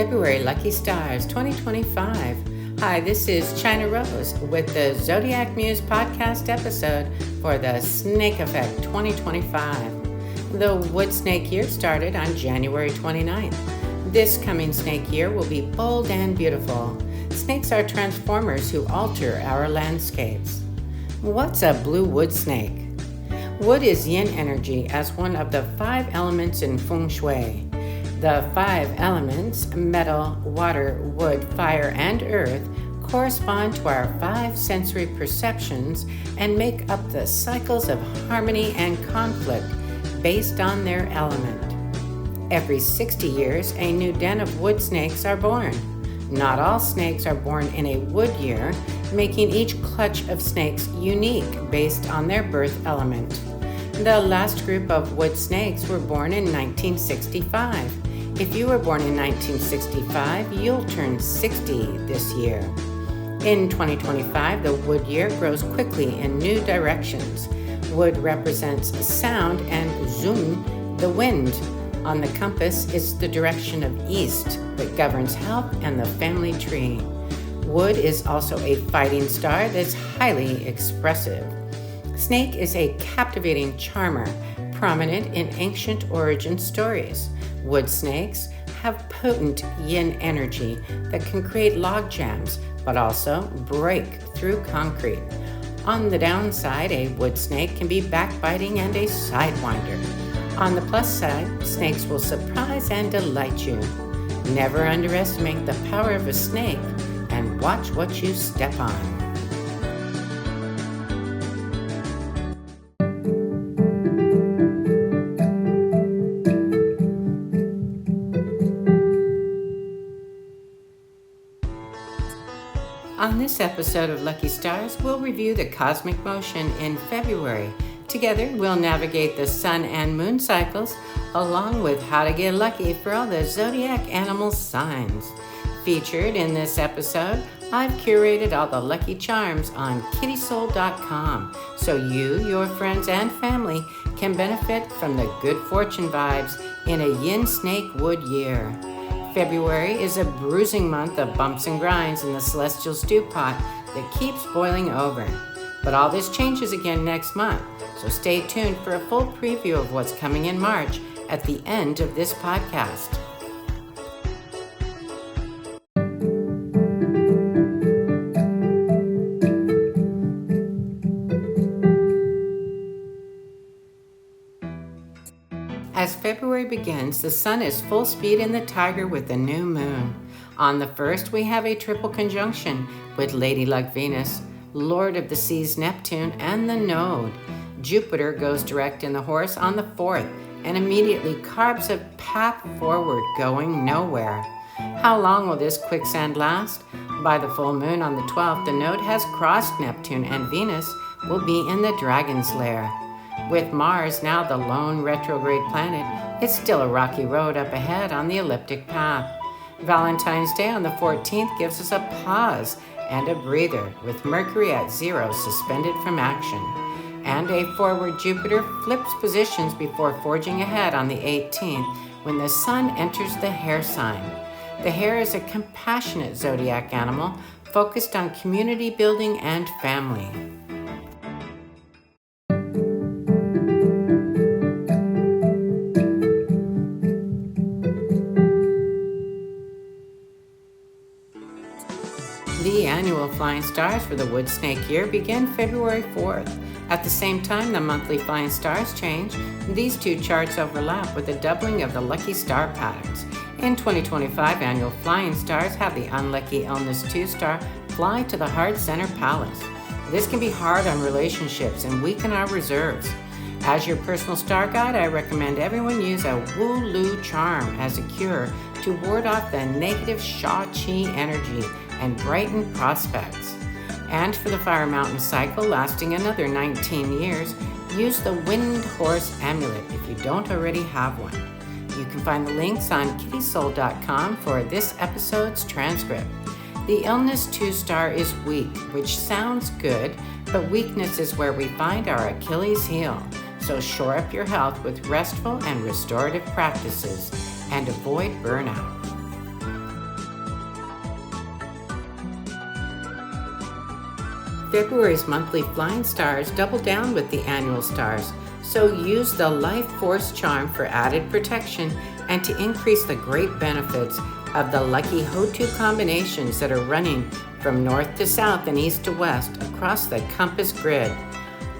February Lucky Stars 2025. Hi, this is China Rose with the Zodiac Muse podcast episode for the Snake Effect 2025. The wood snake year started on January 29th. This coming snake year will be bold and beautiful. Snakes are transformers who alter our landscapes. What's a blue wood snake? Wood is yin energy as one of the 5 elements in feng shui. The 5 elements, metal, water, wood, fire, and earth, correspond to our 5 sensory perceptions and make up the cycles of harmony and conflict based on their element. Every 60 years, a new den of wood snakes are born. Not all snakes are born in a wood year, making each clutch of snakes unique based on their birth element. The last group of wood snakes were born in 1965. If you were born in 1965, you'll turn 60 this year. In 2025, the wood year grows quickly in new directions. Wood represents sound and zun, the wind. On the compass is the direction of east that governs health and the family tree. Wood is also a fighting star that's highly expressive. Snake is a captivating charmer, prominent in ancient origin stories. Wood snakes have potent yin energy that can create log jams, but also break through concrete. On the downside, a wood snake can be backbiting and a sidewinder. On the plus side, snakes will surprise and delight you. Never underestimate the power of a snake and watch what you step on. On this episode of Lucky Stars, we'll review the cosmic motion in February. Together, we'll navigate the sun and moon cycles, along with how to get lucky for all the zodiac animal signs. Featured in this episode, I've curated all the lucky charms on kittysoul.com, so you, your friends, and family can benefit from the good fortune vibes in a yin snake wood year. February is a bruising month of bumps and grinds in the celestial stew pot that keeps boiling over. But all this changes again next month, so stay tuned for a full preview of what's coming in March at the end of this podcast. As February begins, the sun is full speed in the Tiger with the new moon. On the 1st, we have a triple conjunction with Lady Luck Venus, Lord of the Seas Neptune, and the Node. Jupiter goes direct in the horse on the 4th and immediately carves a path forward, going nowhere. How long will this quicksand last? By the full moon on the 12th, the Node has crossed Neptune and Venus will be in the Dragon's Lair. With Mars now the lone retrograde planet, it's still a rocky road up ahead on the elliptic path. Valentine's Day on the 14th gives us a pause and a breather, with Mercury at 0 suspended from action. And a forward Jupiter flips positions before forging ahead on the 18th when the Sun enters the Hare sign. The hare is a compassionate zodiac animal focused on community building and family. The annual flying stars for the wood snake year begin February 4th. At the same time the monthly flying stars change, these two charts overlap with the doubling of the lucky star patterns. In 2025, annual flying stars have the unlucky Illness 2 star fly to the heart center palace. This can be hard on relationships and weaken our reserves. As your personal star guide, I recommend everyone use a Wu-Lu charm as a cure to ward off the negative Sha-Chi energy and brighten prospects. And for the Fire Mountain cycle lasting another 19 years, use the Wind Horse Amulet if you don't already have one. You can find the links on kittysoul.com for this episode's transcript. The Illness 2 star is weak, which sounds good, but weakness is where we find our Achilles heel. So shore up your health with restful and restorative practices and avoid burnout. February's monthly flying stars double down with the annual stars, so use the life force charm for added protection and to increase the great benefits of the lucky HOTU combinations that are running from north to south and east to west across the compass grid.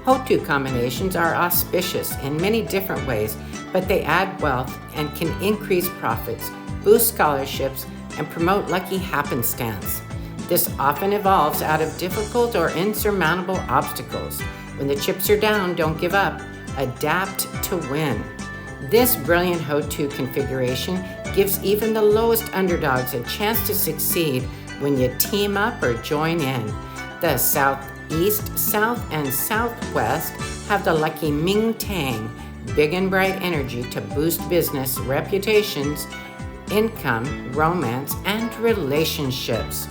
HOTU combinations are auspicious in many different ways, but they add wealth and can increase profits, boost scholarships, and promote lucky happenstance. This often evolves out of difficult or insurmountable obstacles. When the chips are down, don't give up. Adapt to win. This brilliant HOTU configuration gives even the lowest underdogs a chance to succeed when you team up or join in. The Southeast, South, and Southwest have the lucky Ming Tang, big and bright energy to boost business, reputations, income, romance, and relationships.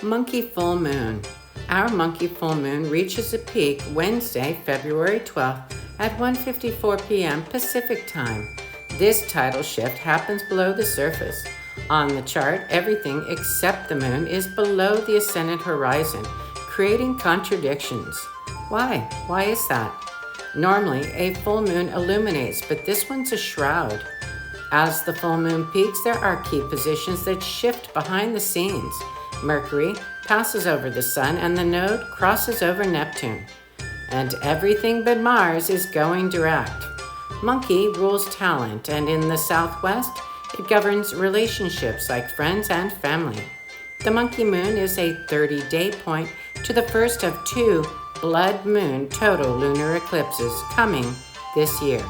Monkey Full Moon. Our monkey full moon reaches a peak Wednesday, February 12th at 1:54 p.m. Pacific Time. This tidal shift happens below the surface. On the chart, everything except the moon is below the ascendant horizon, creating contradictions. Why? Why is that? Normally, a full moon illuminates, but this one's a shroud. As the full moon peaks, there are key positions that shift behind the scenes. Mercury passes over the Sun and the node crosses over Neptune. And everything but Mars is going direct. Monkey rules talent, and in the Southwest, it governs relationships like friends and family. The monkey moon is a 30-day point to the first of 2 blood moon total lunar eclipses coming this year.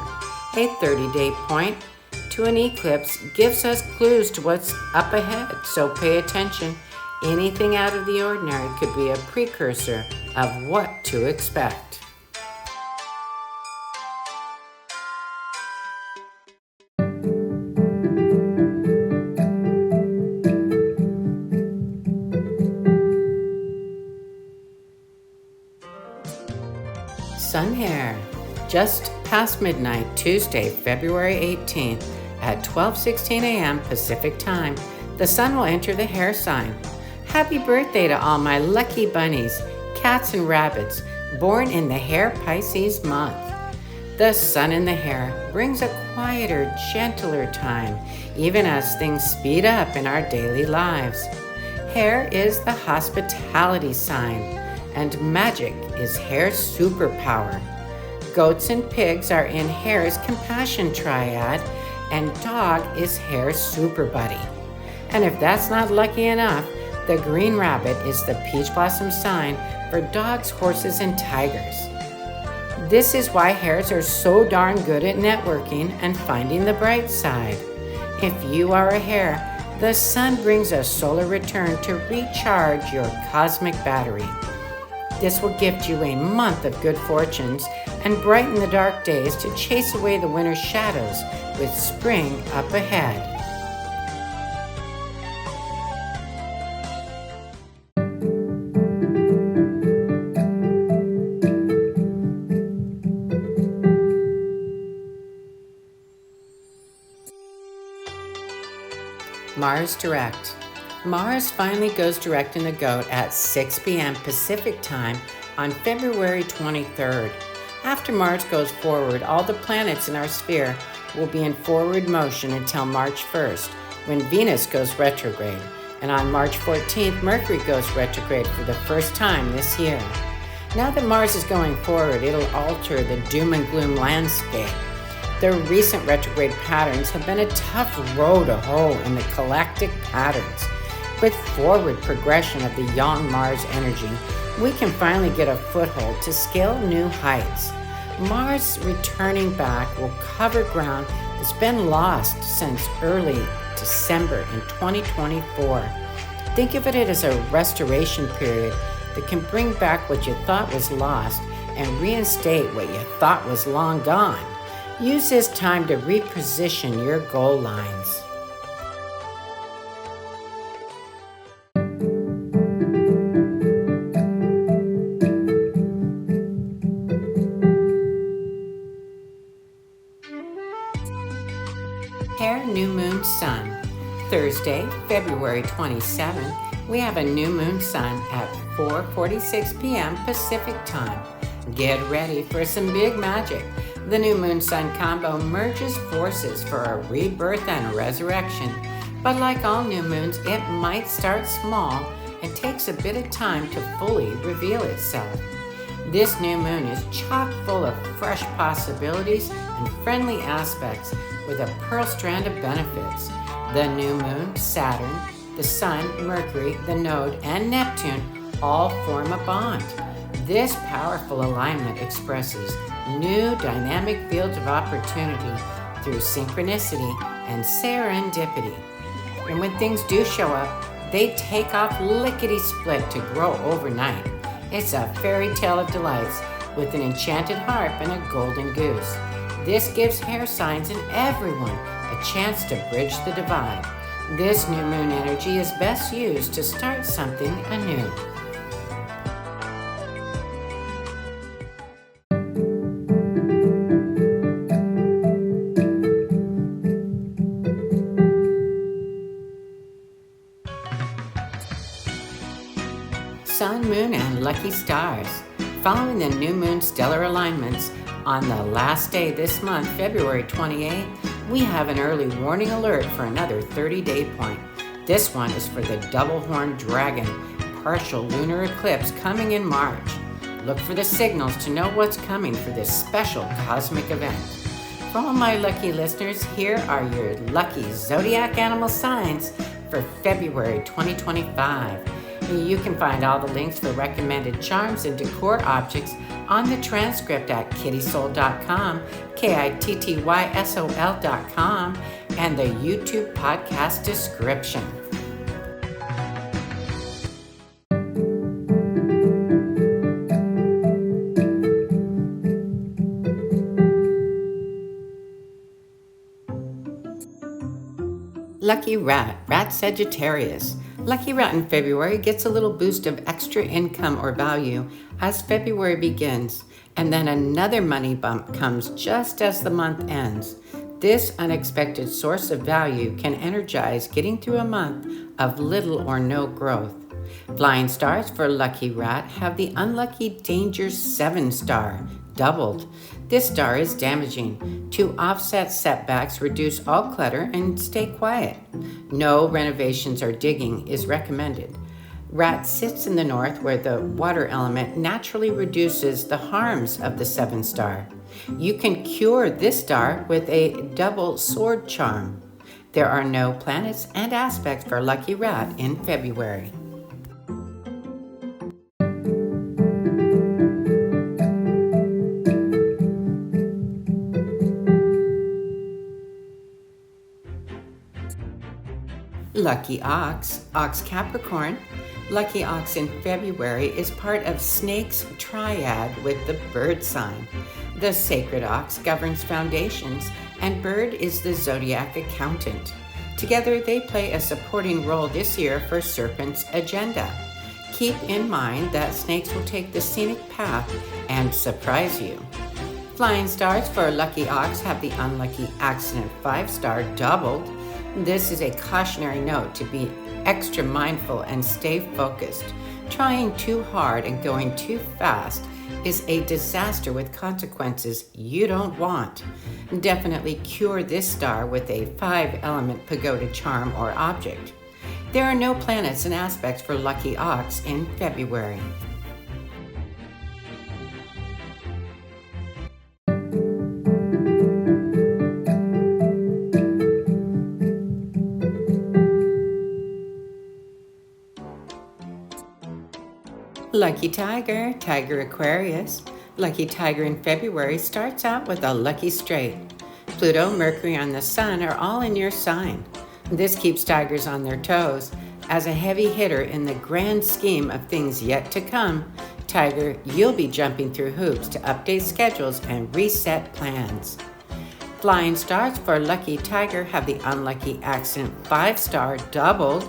A 30-day point to an eclipse gives us clues to what's up ahead, so pay attention. Anything out of the ordinary could be a precursor of what to expect. Sun hair. Just past midnight, Tuesday, February 18th at 12:16 a.m. Pacific Time, the sun will enter the hair sign. Happy birthday to all my lucky bunnies, cats and rabbits, born in the hair Pisces month. The sun in the hair brings a quieter, gentler time, even as things speed up in our daily lives. Hair is the hospitality sign, and magic is hair's superpower. Goats and pigs are in hair's compassion triad, and dog is hair's super buddy. And if that's not lucky enough, the green rabbit is the peach blossom sign for dogs, horses, and tigers. This is why hares are so darn good at networking and finding the bright side. If you are a hare, the sun brings a solar return to recharge your cosmic battery. This will gift you a month of good fortunes and brighten the dark days to chase away the winter shadows with spring up ahead. Mars direct. Mars finally goes direct in the Goat at 6 p.m. Pacific Time on February 23rd. After Mars goes forward, all the planets in our sphere will be in forward motion until March 1st, when Venus goes retrograde. And on March 14th, Mercury goes retrograde for the first time this year. Now that Mars is going forward, it'll alter the doom and gloom landscape. The recent retrograde patterns have been a tough row to hoe in the galactic patterns. With forward progression of the young Mars energy, we can finally get a foothold to scale new heights. Mars returning back will cover ground that's been lost since early December in 2024. Think of it as a restoration period that can bring back what you thought was lost and reinstate what you thought was long gone. Use this time to reposition your goal lines. new moon sun. Thursday, February 27th, we have a new moon sun at 4:46 p.m. Pacific time. Get ready for some big magic. The new moon sun combo merges forces for a rebirth and resurrection. But like all new moons, it might start small and takes a bit of time to fully reveal itself. This new moon is chock full of fresh possibilities and friendly aspects with a pearl strand of benefits. The new moon, Saturn, the Sun, Mercury, the Node, and Neptune all form a bond. This powerful alignment expresses new dynamic fields of opportunity through synchronicity and serendipity. And when things do show up, they take off lickety-split to grow overnight. It's a fairy tale of delights with an enchanted harp and a golden goose. This gives hair signs and everyone a chance to bridge the divide. This new moon energy is best used to start something anew. Sun, Moon, and Lucky Stars. Following the new moon stellar alignments, on the last day this month, February 28th, we have an early warning alert for another 30-day point. This one is for the double-horned dragon partial lunar eclipse coming in March. Look for the signals to know what's coming for this special cosmic event. For all my lucky listeners, here are your lucky zodiac animal signs for February 2025. You can find all the links for recommended charms and decor objects on the transcript at kittysoul.com, KITTYSOL.com, and the YouTube podcast description. Lucky Rat, Rat Sagittarius. Lucky Rat in February gets a little boost of extra income or value as February begins, and then another money bump comes just as the month ends. This unexpected source of value can energize getting through a month of little or no growth. Flying stars for Lucky Rat have the unlucky Danger 7 star, doubled. This star is damaging. To offset setbacks, reduce all clutter and stay quiet. No renovations or digging is recommended. Rat sits in the north where the water element naturally reduces the harms of the 7 star. You can cure this star with a double sword charm. There are no planets and aspects for Lucky Rat in February. Lucky Ox, Ox Capricorn. Lucky Ox in February is part of Snake's triad with the bird sign. The sacred ox governs foundations, and bird is the zodiac accountant. Together, they play a supporting role this year for Serpent's agenda. Keep in mind that snakes will take the scenic path and surprise you. Flying stars for Lucky Ox have the unlucky Accident 5 star doubled. This is a cautionary note to be extra mindful and stay focused. Trying too hard and going too fast is a disaster with consequences you don't want. Definitely cure this star with a 5-element pagoda charm or object. There are no planets and aspects for Lucky Ox in February. Lucky Tiger, Tiger Aquarius. Lucky Tiger in February starts out with a lucky straight. Pluto, Mercury, and the Sun are all in your sign. This keeps tigers on their toes. As a heavy hitter in the grand scheme of things yet to come, Tiger, you'll be jumping through hoops to update schedules and reset plans. Flying stars for Lucky Tiger have the unlucky Accident 5 star doubled.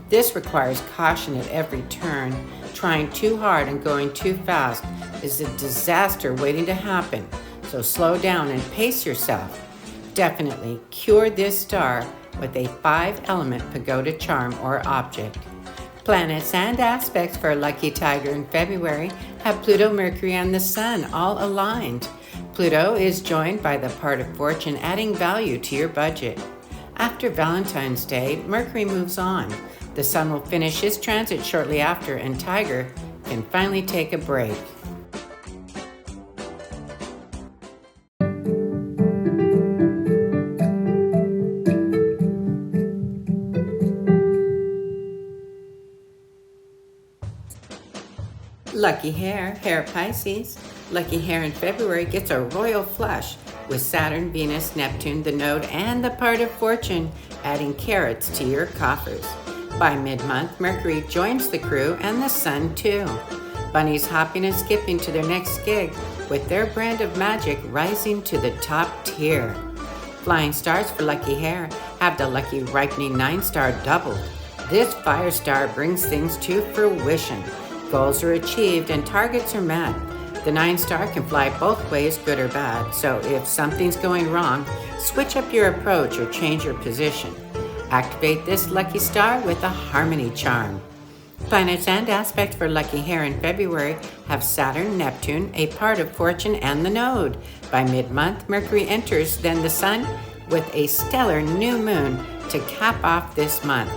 This requires caution at every turn. Trying too hard and going too fast is a disaster waiting to happen, so slow down and pace yourself. Definitely cure this star with a 5-element pagoda charm or object. Planets and aspects for a lucky tiger in February have Pluto, Mercury, and the Sun all aligned. Pluto is joined by the part of fortune, adding value to your budget. After Valentine's Day, Mercury moves on. The Sun will finish his transit shortly after, and Tiger can finally take a break. Lucky Hair Pisces. Lucky Hair in February gets a royal flush with Saturn, Venus, Neptune, the node, and the part of fortune, adding carrots to your coffers. By mid-month, Mercury joins the crew and the Sun too. Bunnies hopping and skipping to their next gig with their brand of magic rising to the top tier. Flying stars for Lucky Hair have the lucky ripening 9-star doubled. This fire star brings things to fruition. Goals are achieved and targets are met. The 9-star can fly both ways, good or bad, so if something's going wrong, switch up your approach or change your position. Activate this lucky star with a harmony charm. Planets and aspects for Lucky Hair in February have Saturn, Neptune, a part of fortune, and the node. By mid-month, Mercury enters, then the Sun, with a stellar new moon to cap off this month.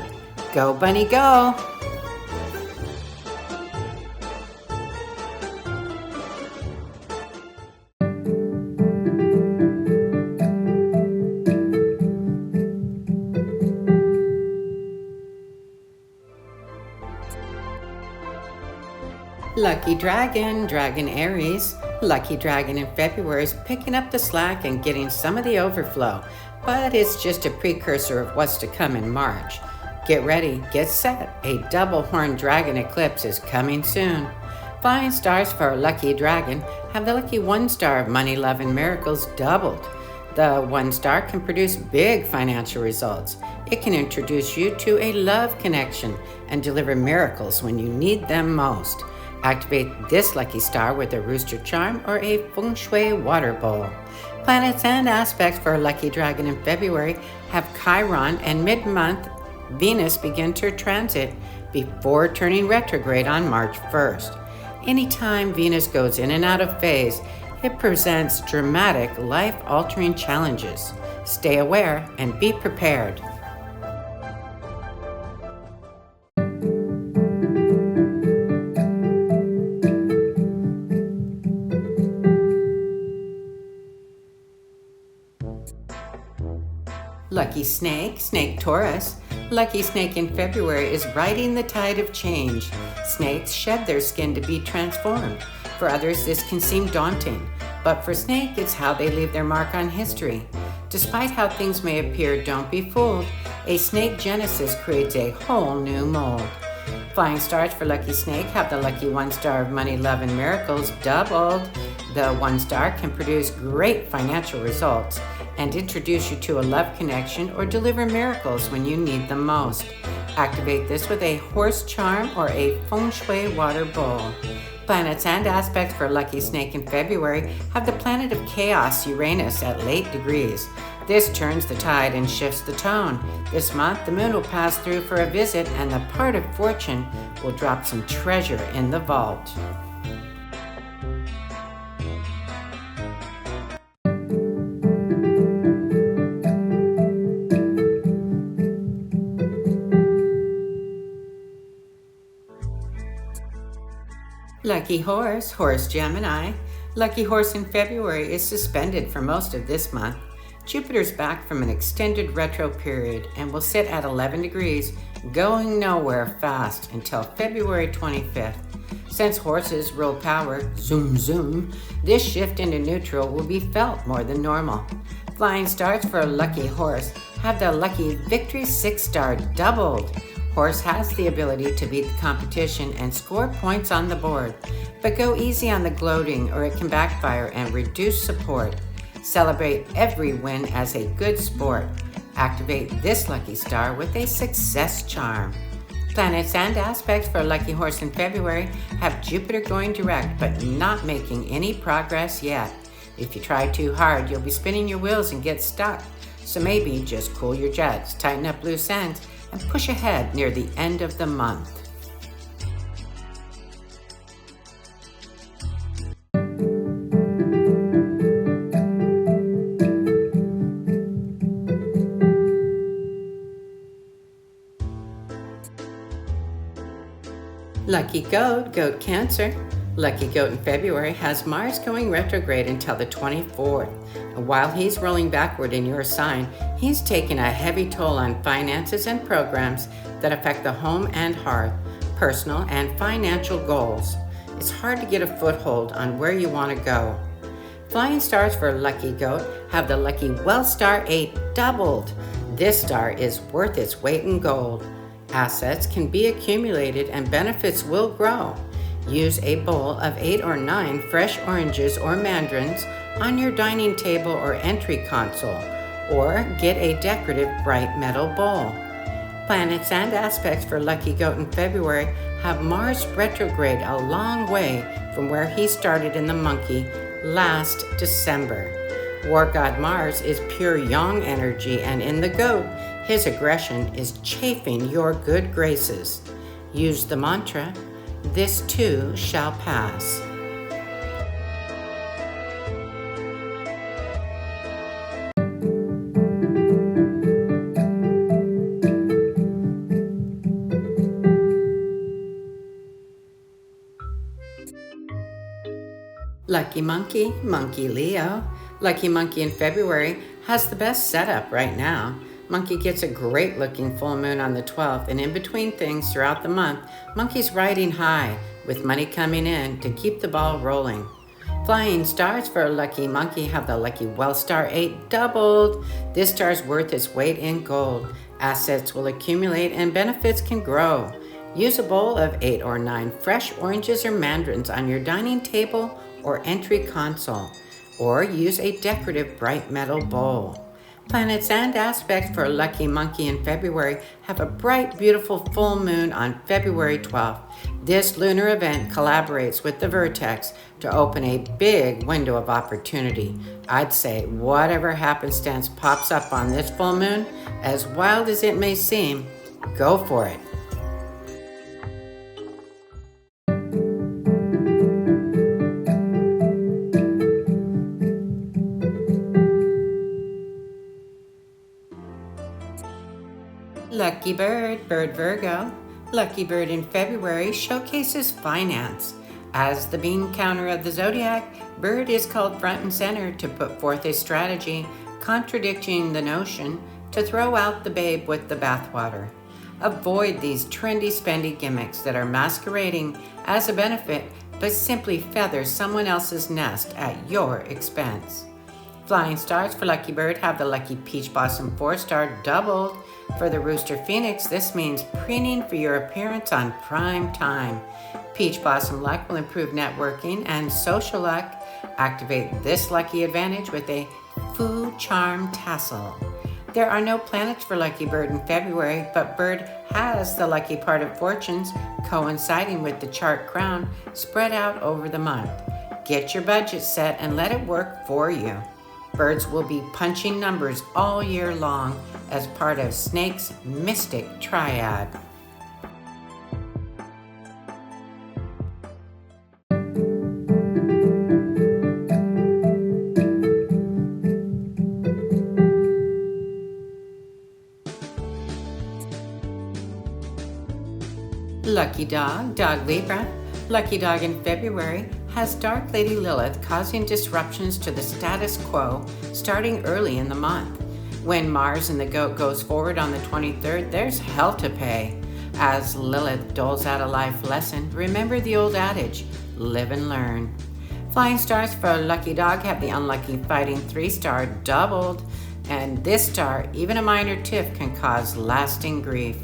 Go, Bunny, go! Lucky Dragon Aries. Lucky Dragon in February is picking up the slack and getting some of the overflow, but it's just a precursor of what's to come in March. Get ready, get set. A double-horned dragon eclipse is coming soon. Flying stars for Lucky Dragon have the lucky 1-star of money, love, and miracles doubled. The 1-star can produce big financial results. It can introduce you to a love connection and deliver miracles when you need them most. Activate this lucky star with a rooster charm or a feng shui water bowl. Planets and aspects for Lucky Dragon in February have Chiron, and mid-month Venus begins her transit before turning retrograde on March 1st. Anytime Venus goes in and out of phase, it presents dramatic, life-altering challenges. Stay aware and be prepared. Lucky Snake Taurus. Lucky Snake in February is riding the tide of change. Snakes shed their skin to be transformed. For others, this can seem daunting, but for Snake, it's how they leave their mark on history. Despite how things may appear, don't be fooled. A snake genesis creates a whole new mold. Flying stars for Lucky Snake have the lucky 1-star of money, love, and miracles doubled. The 1-star can produce great financial results and introduce you to a love connection or deliver miracles when you need them most. Activate this with a horse charm or a feng shui water bowl. Planets and aspects for Lucky Snake in February have the planet of chaos, Uranus, at late degrees. This turns the tide and shifts the tone. This month, the moon will pass through for a visit, and the part of fortune will drop some treasure in the vault. Lucky Horse Gemini. Lucky Horse in February is suspended for most of this month. Jupiter's back from an extended retro period and will sit at 11 degrees, going nowhere fast until February 25th. Since horses rule power, zoom zoom, this shift into neutral will be felt more than normal. Flying stars for a Lucky Horse have the lucky Victory 6-star doubled. Horse has the ability to beat the competition and score points on the board, but go easy on the gloating or it can backfire and reduce support. Celebrate every win as a good sport. Activate this lucky star with a success charm. Planets and aspects for a Lucky Horse in February have Jupiter going direct but not making any progress yet. If you try too hard, you'll be spinning your wheels and get stuck. So maybe just cool your jets, tighten up loose ends, and push ahead near the end of the month. Lucky goat, goat Cancer. Lucky goat in February has Mars going retrograde until the 24th. And while he's rolling backward in your sign, he's taking a heavy toll on finances and programs that affect the home and hearth, personal and financial goals. It's hard to get a foothold on where you want to go. Flying stars for Lucky Goat have the lucky Well Star 8 doubled. This star is worth its weight in gold. Assets can be accumulated and benefits will grow. Use a bowl of 8 or 9 fresh oranges or mandarins on your dining table or entry console, or get a decorative bright metal bowl. Planets and aspects for Lucky Goat in February have Mars retrograde a long way from where he started in the Monkey last December. War God Mars is pure yang energy, and in the Goat, his aggression is chafing your good graces. Use the mantra, "This too shall pass." Lucky Monkey, Monkey Leo. Lucky Monkey in February has the best setup right now. Monkey gets a great looking full moon on the 12th, and in between things throughout the month, Monkey's riding high with money coming in to keep the ball rolling. Flying stars for Lucky Monkey have the lucky Well Star 8 doubled. This star's worth its weight in gold. Assets will accumulate and benefits can grow. Use a bowl of 8 or 9 fresh oranges or mandarins on your dining table or entry console, or use a decorative bright metal bowl. Planets and aspects for Lucky Monkey in February have a bright, beautiful full moon on February 12th. This lunar event collaborates with the vertex to open a big window of opportunity. I'd say whatever happenstance pops up on this full moon, as wild as it may seem, go for it. Lucky Bird, Bird Virgo. Lucky Bird in February showcases finance. As the bean counter of the zodiac, Bird is called front and center to put forth a strategy contradicting the notion to throw out the babe with the bathwater. Avoid these trendy spendy gimmicks that are masquerading as a benefit but simply feather someone else's nest at your expense. Flying stars for Lucky Bird have the lucky Peach Blossom 4-star doubled. For the Rooster Phoenix, this means preening for your appearance on prime time. Peach Blossom luck will improve networking and social luck. Activate this lucky advantage with a Food Charm tassel. There are no planets for Lucky Bird in February, but Bird has the lucky part of fortunes coinciding with the chart crown spread out over the month. Get your budget set and let it work for you. Birds will be punching numbers all year long as part of Snake's mystic triad. Lucky Dog, Dog Libra. Lucky Dog in February has Dark Lady Lilith causing disruptions to the status quo starting early in the month. When Mars in the Goat goes forward on the 23rd, there's hell to pay. As Lilith doles out a life lesson, remember the old adage, live and learn. Flying stars for Lucky Dog have the unlucky Fighting 3-star doubled, and this star, even a minor tiff, can cause lasting grief.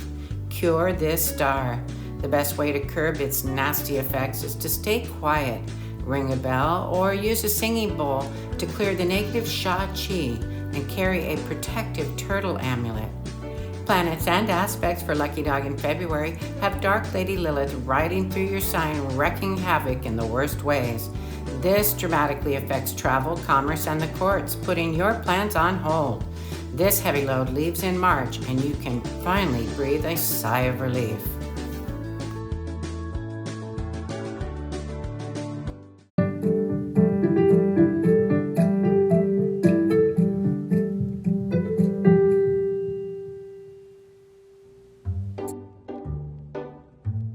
Cure this star. The best way to curb its nasty effects is to stay quiet, ring a bell, or use a singing bowl to clear the negative Sha Chi and carry a protective turtle amulet. Planets and aspects for Lucky Dog in February have Dark Lady Lilith riding through your sign, wreaking havoc in the worst ways. This dramatically affects travel, commerce, and the courts, putting your plans on hold. This heavy load leaves in March, and you can finally breathe a sigh of relief.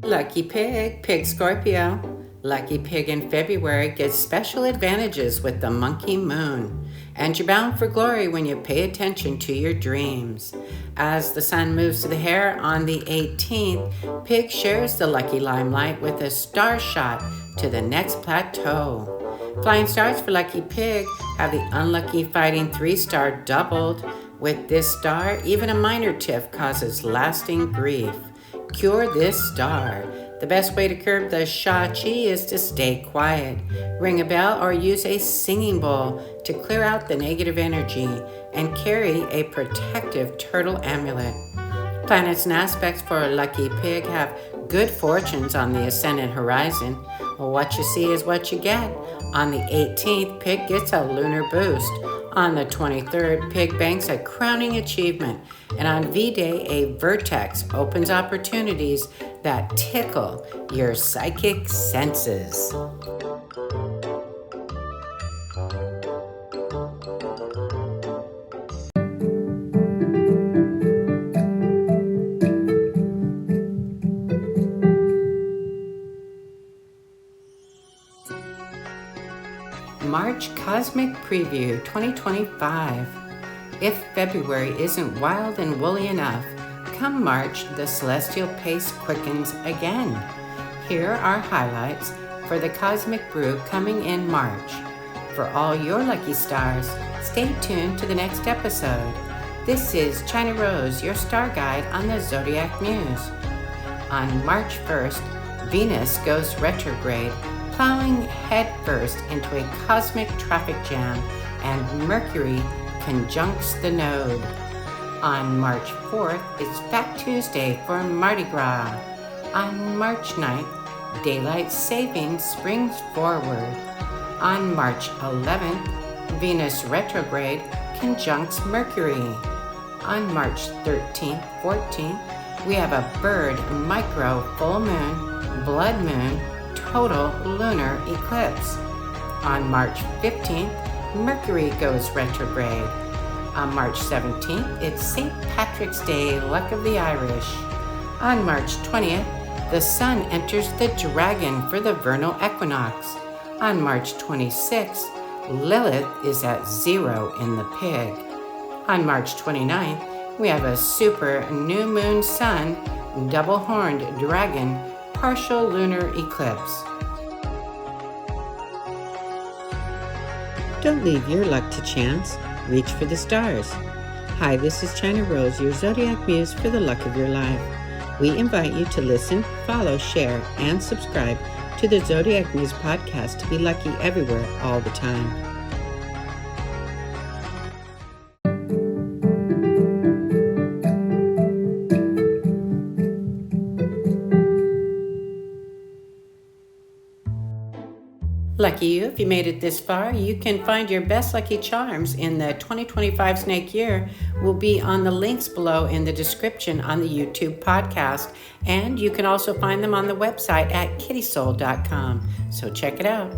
Lucky Pig Scorpio. Lucky Pig in February gets special advantages with the monkey moon, and you're bound for glory when you pay attention to your dreams. As the sun moves to the hare on the 18th, Pig shares the lucky limelight with a star shot to the next plateau. Flying stars for Lucky Pig have the unlucky fighting 3-star doubled. With this star, even a minor tiff causes lasting grief. Cure this star. The best way to curb the Sha-Chi is to stay quiet. Ring a bell or use a singing bowl to clear out the negative energy, and carry a protective turtle amulet. Planets and aspects for Lucky Pig have good fortunes on the ascendant horizon. What you see is what you get. On the 18th, Pig gets a lunar boost. On the 23rd, Pig banks a crowning achievement. And on V-Day, a vertex opens opportunities that tickle your psychic senses. March Cosmic Preview 2025. If February isn't wild and woolly enough, come March, the celestial pace quickens again. Here are highlights for the Cosmic Brew coming in March. For all your lucky stars, stay tuned to the next episode. This is China Rose, your star guide on the Zodiac Muse. On March 1st, Venus goes retrograde, plowing headfirst into a cosmic traffic jam, and Mercury conjuncts the node. On March 4th, it's Fat Tuesday for Mardi Gras. On March 9th, daylight savings springs forward. On March 11th, Venus retrograde conjuncts Mercury. On March 13th, 14th, we have a bird micro full moon, blood moon, total lunar eclipse. On March 15th, Mercury goes retrograde. On March 17th, it's St. Patrick's Day, luck of the Irish. On March 20th, the sun enters the dragon for the vernal equinox. On March 26th, Lilith is at 0 in the pig. On March 29th, we have a super new moon sun, double-horned dragon, partial lunar eclipse. Don't leave your luck to chance. Reach for the stars. Hi, this is China Rose, your Zodiac Muse for the luck of your life. We invite you to listen, follow, share, and subscribe to the Zodiac Muse podcast to be lucky everywhere all the time. Lucky you, if you made it this far, you can find your best lucky charms in the 2025 Snake Year will be on the links below in the description on the YouTube podcast. And you can also find them on the website at kittysoul.com. So check it out.